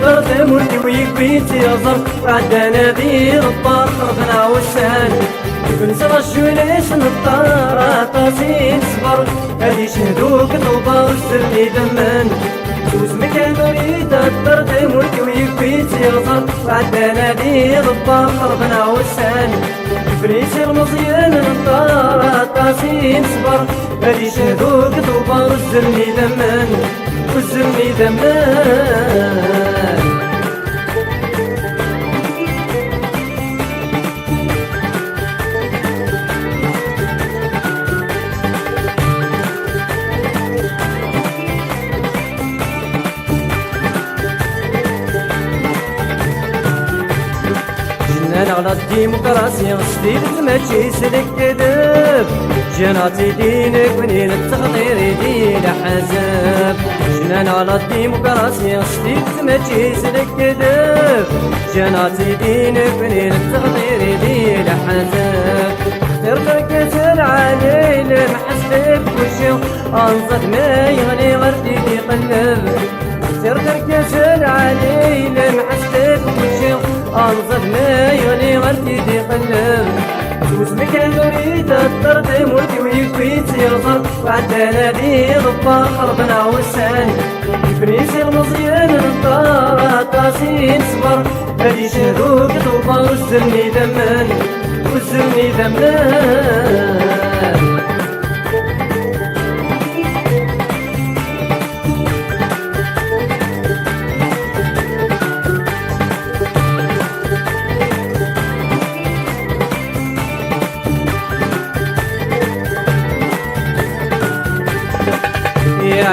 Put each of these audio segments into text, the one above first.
درت مولتي ويكبيتي يزر عدانا ذي الطار خربنا وسان بنسر الجوليش نطار طاسين صبر هادي شهدوك طوبة وسرني دمان سوس مكان وريد درت مولتي ويكبيتي يزر عدانا ذي الطار خربنا وسان فريسي المزيان نطار طاسين صبر هادي شهدوك طوبة وسرني دمان وسرني دمان جنان على الديمقراطية سديدت ماشي سلك كذب جناتي دينك ونين التخطير يدين حزب جنان على الديمقراطية سديدت ماشي سلك كذب جناتي دينك ونين التخطير يدين حزب اخترتك كسر علي لمحسب كلشي انصت ما يغلي غردي يقلب اخترتك كسر علي لمحسب كلشي انصت ما يغلي غردي يقلب سوس مكان وريد الطرد مولتي ويكويت يغزر وعدانا ذي ضبا خربنا وسان فريسي المزيان نطار طاسين صبر هادي شهدوك طوبة وزرني دمان وزرني دمان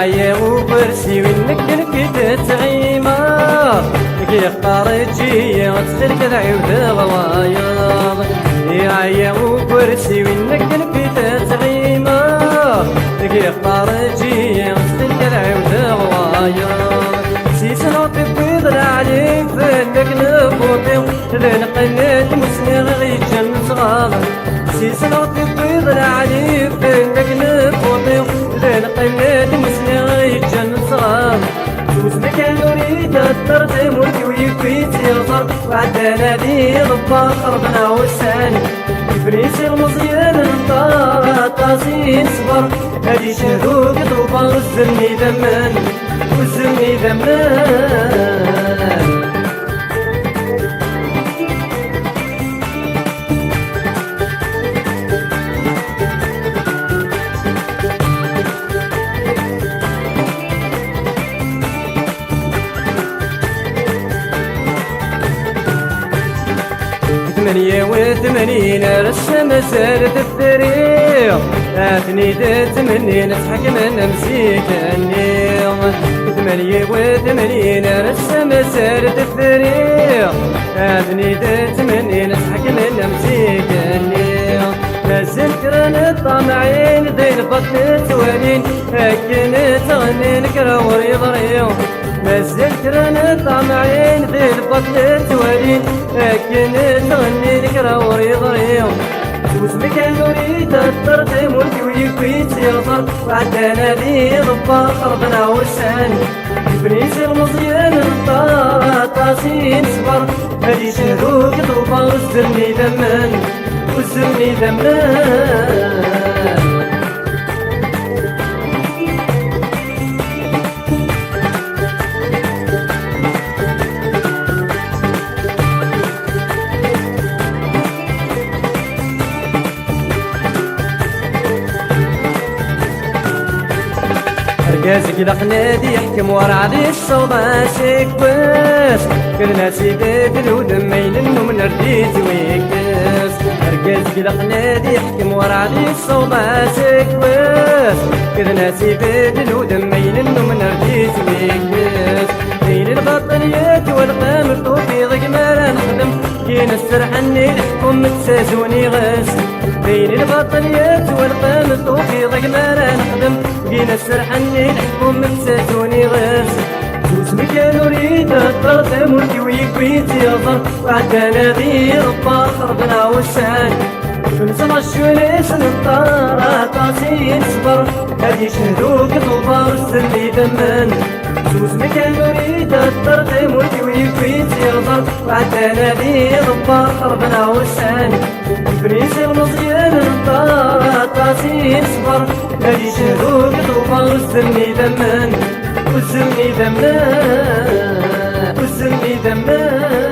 يا وبرسي وينك نكت تعيمة كي خارجي غتسلك العيود الغوايض يا وبرسي وينك نكت تعيمة كي خارجي غتسلك العيود الغوايض سيسنا تبيض العلي فلك نبوطي لنقلت مسنغ غيجن صغار سيسنا تبيض العلي فلك نبوطي لنقلت مسنغ غيجن صغار سوس مكان نريد الطرد مولتي ويكويت يغزر وعدانا ذي ضبا خربنا وسان فريسي المزيان نطار طاسين صبر هادي شهدوك طوبة وزرني دمان وزرني دمان ثمانية وثمانين رسم سالة التاريخ أثني تمنين اضحك من امسيك النيل ثمانية وثمانين رسم سالة التاريخ أثني تمنين اضحك من امسيك النيل مازال كران الطمعين ذي البطن توالين هكين تغني نكرا وريض ريو مازال كران الطمعين ذي البطن توالين هكين تغني نكرا وريض ريو سوس مكان نريد الطرد مولتي ويكويت يغزر وعدانا ذي ضبا خربنا وسان فريسي المزيان نطار طاسين صبر هادي شهدوك طوبة وزرني دمان وزرني دمان رقازك لقنادي يحكم ورا ذي الصوبة سيكبس كلنا سيدات الهدم مين النوم نرديت ويكس رقازك لقنادي يحكم ورا ذي الصوبة سيكبس كلنا سيدات الهدم مين النوم نرديت ويكس بين البطنيات والقامر طوفي ضيق ما نخدم كاين السرحني لحكم تسازوني غاس بين البطنيات والقامر طوفي ضيق ما نخدم كاين السرحني لحكم تسازوني غاس سوس مكان نريد الطرد مولتي ويكويت يغزر وعدانا ذي ضبا خربنا وسان نسمع الشوليس نطار طاسين صبر هادي يشهدوك طوبار السلي دمان سوسم كان يريد الطرد موتي ويكويت يغدر بعد نادي ضبار خربنا وسان بريسي ونصيان نطار طاسين صبر هادي يشهدوك طوبار السلي دمان والسلي دمان والسلي دمان